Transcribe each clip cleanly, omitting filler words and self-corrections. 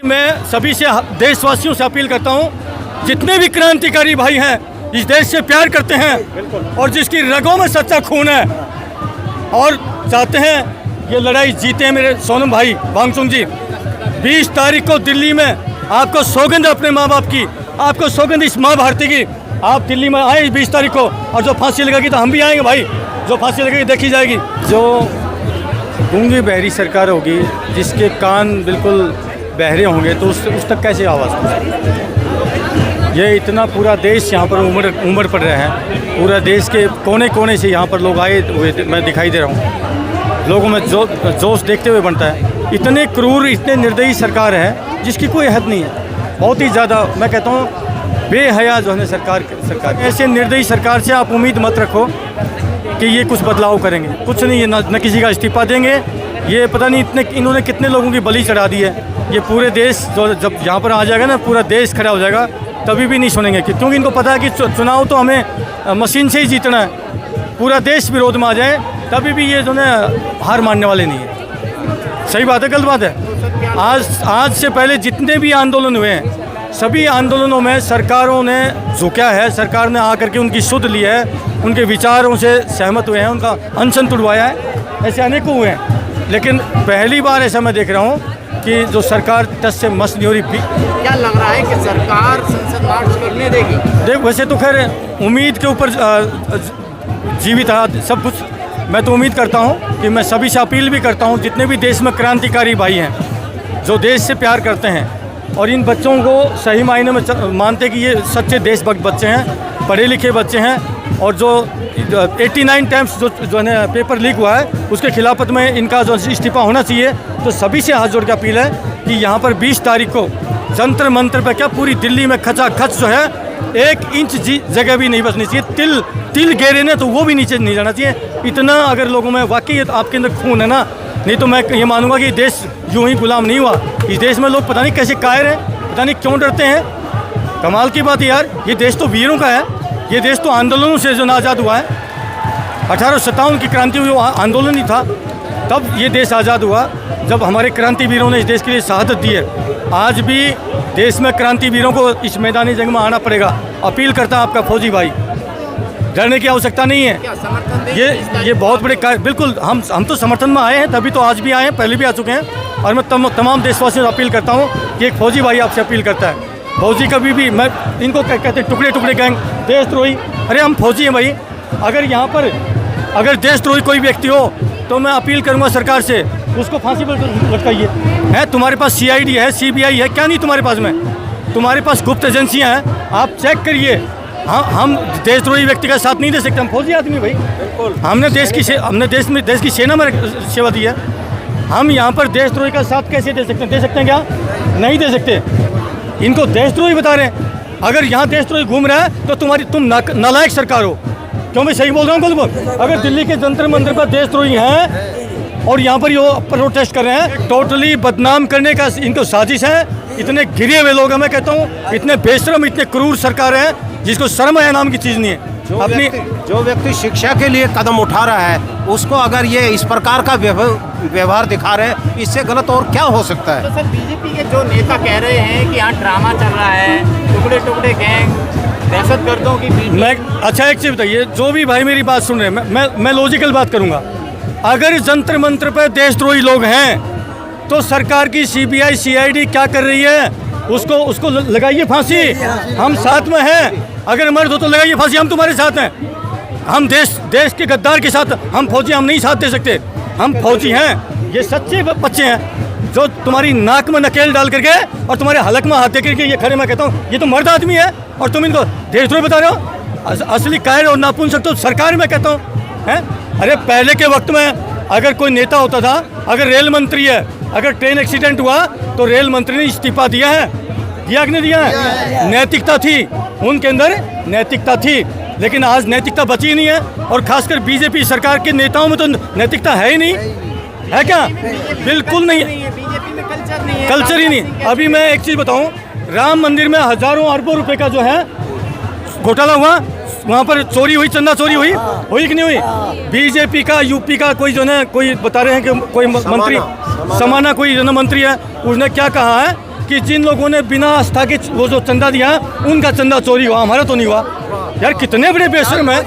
मैं सभी से, देशवासियों से अपील करता हूँ, जितने भी क्रांतिकारी भाई हैं, इस देश से प्यार करते हैं और जिसकी रगों में सच्चा खून है और चाहते हैं ये लड़ाई जीते, मेरे सोनम भाई वांगचुक जी, 20 तारीख को दिल्ली में आपको सौगंध अपने माँ बाप की, आपको सौगंध इस माँ भारती की, आप दिल्ली में आए 20 तारीख को, और जो फांसी लगेगी तो हम भी आएंगे भाई, जो फांसी लगेगी देखी जाएगी। जो गूंगी बहरी सरकार होगी, जिसके कान बिल्कुल बहरे होंगे, तो उस तक कैसे आवाज़ पहुँचे? ये इतना पूरा देश यहाँ पर उमड़ पड़ रहा है, पूरा देश के कोने कोने से यहाँ पर लोग आए हुए मैं दिखाई दे रहा हूँ, लोगों में जोश देखते हुए बनता है। इतने क्रूर, इतने निर्दयी सरकार है जिसकी कोई हद नहीं है, बहुत ही ज़्यादा मैं कहता हूँ बेहया जो है सरकार। ऐसे निर्दयी सरकार से आप उम्मीद मत रखो कि ये कुछ बदलाव करेंगे, कुछ नहीं, ये न किसी का इस्तीफा देंगे। ये पता नहीं इन्होंने कितने लोगों की बलि चढ़ा दी है। ये पूरे देश जो जब यहाँ पर आ जाएगा ना, पूरा देश खड़ा हो जाएगा, तभी भी नहीं सुनेंगे, क्योंकि इनको पता है कि चुनाव तो हमें मशीन से ही जीतना है। पूरा देश विरोध में आ जाए तभी भी ये जो है हार मानने वाले नहीं है। सही बात है, गलत बात है? आज से पहले जितने भी आंदोलन हुए हैं, सभी आंदोलनों में सरकारों ने झुका है, सरकार ने आकर के उनकी सुध ली है, उनके विचारों से सहमत हुए हैं, उनका अनशन तुड़वाया है, ऐसे अनेकों हुए हैं। लेकिन पहली बार ऐसा मैं देख रहा हूँ कि जो सरकार टस से मस नहीं हो रही। क्या लग रहा है कि सरकार संसद मार्च करने देगी? देख, वैसे तो खैर उम्मीद के ऊपर जीवित है सब कुछ। मैं तो उम्मीद करता हूँ कि मैं सभी से अपील भी करता हूँ, जितने भी देश में क्रांतिकारी भाई हैं, जो देश से प्यार करते हैं और इन बच्चों को सही मायने में मानते कि ये सच्चे देशभक्त बच्चे हैं, पढ़े लिखे बच्चे हैं, और जो 89 टाइम्स जो है पेपर लीक हुआ है, उसके खिलाफत में इनका जो इस्तीफा होना चाहिए। तो सभी से हाथ जोड़ के अपील है कि यहाँ पर 20 तारीख को जंतर मंतर पर क्या पूरी दिल्ली में खचाखच जो है 1 इंच जगह भी नहीं बचनी चाहिए, तिल गिरे ने तो वो भी नीचे नहीं जाना चाहिए। इतना अगर लोगों में वाकई आपके अंदर खून है ना, नहीं तो मैं ये मानूंगा कि देश यूं ही गुलाम नहीं हुआ। इस देश में लोग पता नहीं कैसे कायर हैं, पता नहीं क्यों डरते हैं। कमाल की बात है यार, ये देश तो वीरों का है, ये देश तो आंदोलनों से जो आज़ाद हुआ है। 1857 की क्रांति हुई, आंदोलन ही था, तब ये देश आज़ाद हुआ, जब हमारे क्रांति वीरों ने इस देश के लिए शहादत दी है। आज भी देश में क्रांति वीरों को इस मैदानी जंग में आना पड़ेगा। अपील करता आपका फौजी भाई, डरने की आवश्यकता नहीं है। ये बहुत बड़े बिल्कुल हम तो समर्थन में आए हैं, तभी तो आज भी आए हैं, पहले भी आ चुके हैं। और मैं तमाम देशवासियों से अपील करता हूँ कि एक फौजी भाई आपसे अपील करता है, फौजी कभी भी, मैं इनको कहते हैं टुकड़े गैंग, देशद्रोही। अरे हम फौजी हैं भाई, अगर यहाँ पर अगर देशद्रोही कोई व्यक्ति हो तो मैं अपील करूँगा सरकार से, उसको फांसी पर लटकाइए। है तुम्हारे पास CID है, CBI है, क्या नहीं तुम्हारे पास में? तुम्हारे पास गुप्त एजेंसियाँ हैं, आप चेक करिए। हाँ, हम देशद्रोही व्यक्ति का साथ नहीं दे सकते, हम फौजी आदमी भाई, हमने देश की सेना में सेवा दी है। हम यहाँ पर देशद्रोही का साथ कैसे दे सकते हैं क्या? नहीं दे सकते। इनको देशद्रोही बता रहे हैं। अगर यहाँ देशद्रोही घूम रहा है तो तुम नालायक सरकार हो। क्यों मैं सही बोल रहा हूँ? बिल्कुल। अगर दिल्ली के जंतर मंतर पर देशद्रोही हैं और यहाँ पर ये प्रोटेस्ट कर रहे हैं, टोटली बदनाम करने का इनको साजिश है। इतने गिरे हुए लोग हैं, मैं कहता हूँ, इतने बेशरम, इतने क्रूर सरकार है जिसको शर्म है नाम की चीज़ नहीं है। जो व्यक्ति शिक्षा के लिए कदम उठा रहा है, उसको अगर ये इस प्रकार का व्यवहार दिखा रहे हैं, इससे गलत और क्या हो सकता है? तो सर, बीजेपी के जो नेता कह रहे हैं कि यहाँ ड्रामा चल रहा है, टुकड़े गैंग, दहशतगर्दों की बीच। अच्छा, एक चीज़ बताइए, जो भी भाई मेरी बात सुन रहे हैं, मैं लॉजिकल बात करूँगा। अगर जंतर मंतर पर देशद्रोही लोग हैं तो सरकार की CBI CID क्या कर रही है? उसको लगाइए फांसी, हम साथ में हैं। अगर मर्द हो तो लगाइए फांसी, हम तुम्हारे साथ हैं। हम देश के गद्दार के साथ हम फौजी, हम नहीं साथ दे सकते। हम फौजी हैं, ये सच्चे बच्चे हैं जो तुम्हारी नाक में नकेल डाल करके और तुम्हारे हलक में हाथ दे करके ये खड़े, मैं कहता हूँ ये तो मर्द आदमी है और तुम इनको देशद्रोही बता रहे हो। असली कायर और नापुंसक तो सरकार में कहता हूँ है। अरे पहले के वक्त में अगर कोई नेता होता था, अगर रेल मंत्री है, अगर ट्रेन एक्सीडेंट हुआ तो रेल मंत्री ने इस्तीफा दिया है, दिया कि नहीं दिया है? नैतिकता थी, उनके अंदर नैतिकता थी। लेकिन आज नैतिकता बची नहीं है, और खासकर बीजेपी सरकार के नेताओं में तो नैतिकता है ही नहीं, है क्या? बिल्कुल नहीं है, कल्चर ही नहीं। अभी मैं एक चीज़ बताऊं, राम मंदिर में हजारों अरबों रुपए का जो है घोटाला हुआ, वहाँ पर चोरी हुई, चंदा चोरी हुई कि नहीं हुई? बीजेपी का, यूपी का कोई जो है, कोई बता रहे हैं कि कोई मंत्री समाना कोई जो मंत्री है, उसने क्या कहा है कि जिन लोगों ने बिना आस्था के वो जो चंदा दिया उनका चंदा चोरी हुआ, हमारा तो नहीं हुआ। यार कितने बड़े बेशर्म हैं,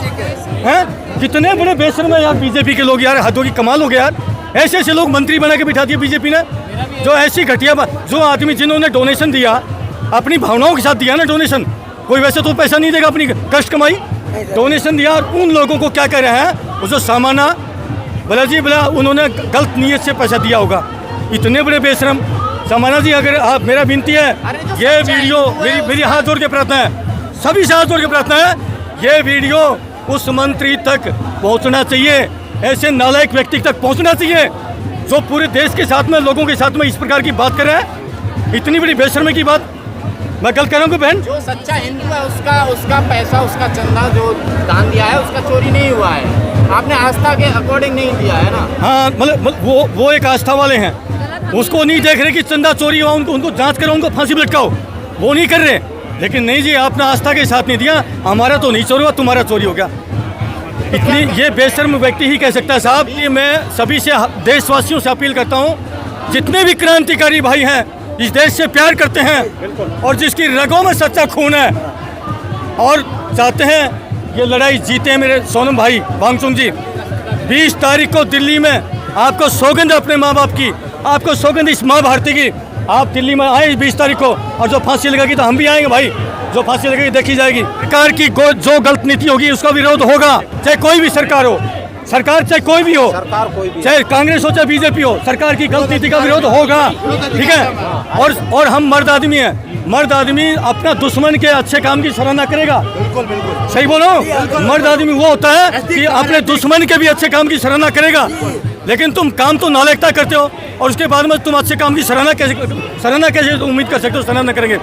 कितने बड़े बेशर्म है यार बीजेपी के लोग यार, हदों की कमाल हो गया यार। ऐसे ऐसे लोग मंत्री बना के बिठा दिए बीजेपी ने, जो ऐसी घटिया जो आदमी जिन्होंने डोनेशन दिया अपनी भावनाओं के साथ दिया ना डोनेशन, कोई वैसे तो पैसा नहीं देगा अपनी कष्ट कमाई, डोनेशन दिया। और उन लोगों को क्या कर रहे हैं, वो जो सामाना भला जी भला उन्होंने गलत नीयत से पैसा दिया होगा, इतने बड़े बेशरम। सामाना जी अगर आप, मेरा विनती है ये वीडियो मेरी हाथ जोड़ के प्रार्थना है, सभी से हाथ जोड़ के प्रार्थना है, ये वीडियो उस मंत्री तक पहुंचना चाहिए, ऐसे नालायक व्यक्ति तक पहुंचना चाहिए जो पूरे देश के साथ में, लोगों के साथ में इस प्रकार की बात कर रहा है, इतनी बड़ी बेशर्मी की बात। मैं गलत कर रहा हूँ बहन? जो सच्चा हिंदू है उसका पैसा, उसका चंदा जो दान दिया है उसका चोरी नहीं हुआ है, आपने आस्था के अकॉर्डिंग नहीं दिया है ना। हाँ मतलब वो एक आस्था वाले हैं, उसको नहीं देख रहे कि चंदा चोरी हुआ, उनको जांच करो, उनको फांसी पे लटकाओ, वो नहीं कर रहे। लेकिन नहीं जी, आपने आस्था के साथ नहीं दिया, हमारा तो नहीं चोरी हुआ, तुम्हारा चोरी हो गया। इतनी ये बेशर्म व्यक्ति ही कह सकता है साहब। ये मैं सभी से, देशवासियों से अपील करता हूँ, जितने भी क्रांतिकारी भाई हैं, इस देश से प्यार करते हैं और जिसकी रगों में सच्चा खून है और चाहते हैं ये लड़ाई जीते, मेरे सोनम भाई वांगचुक जी, 20 तारीख को दिल्ली में आपको सौगंध अपने माँ बाप की, आपको सौगंध इस माँ भारती की, आप दिल्ली में आए 20 तारीख को, और जो फांसी लगेगी तो हम भी आएंगे भाई, जो फांसी लगेगी देखी जाएगी। सरकार की जो गलत नीति होगी उसका विरोध होगा, चाहे कोई भी सरकार हो, सरकार चाहे कोई भी हो, चाहे कांग्रेस हो चाहे बीजेपी हो, सरकार की गलत नीति का विरोध होगा, ठीक है। और हम मर्द आदमी हैं, मर्द आदमी अपना दुश्मन के अच्छे काम की सराहना करेगा। बिल्कुल बिल्कुल सही बोलो, मर्द आदमी वो होता है कि अपने दुश्मन के भी अच्छे काम की सराहना करेगा। लेकिन तुम काम तो नालायकता करते हो और उसके बाद में तुम अच्छे काम की सराहना कैसे उम्मीद कर सकते हो, सराहना करेंगे।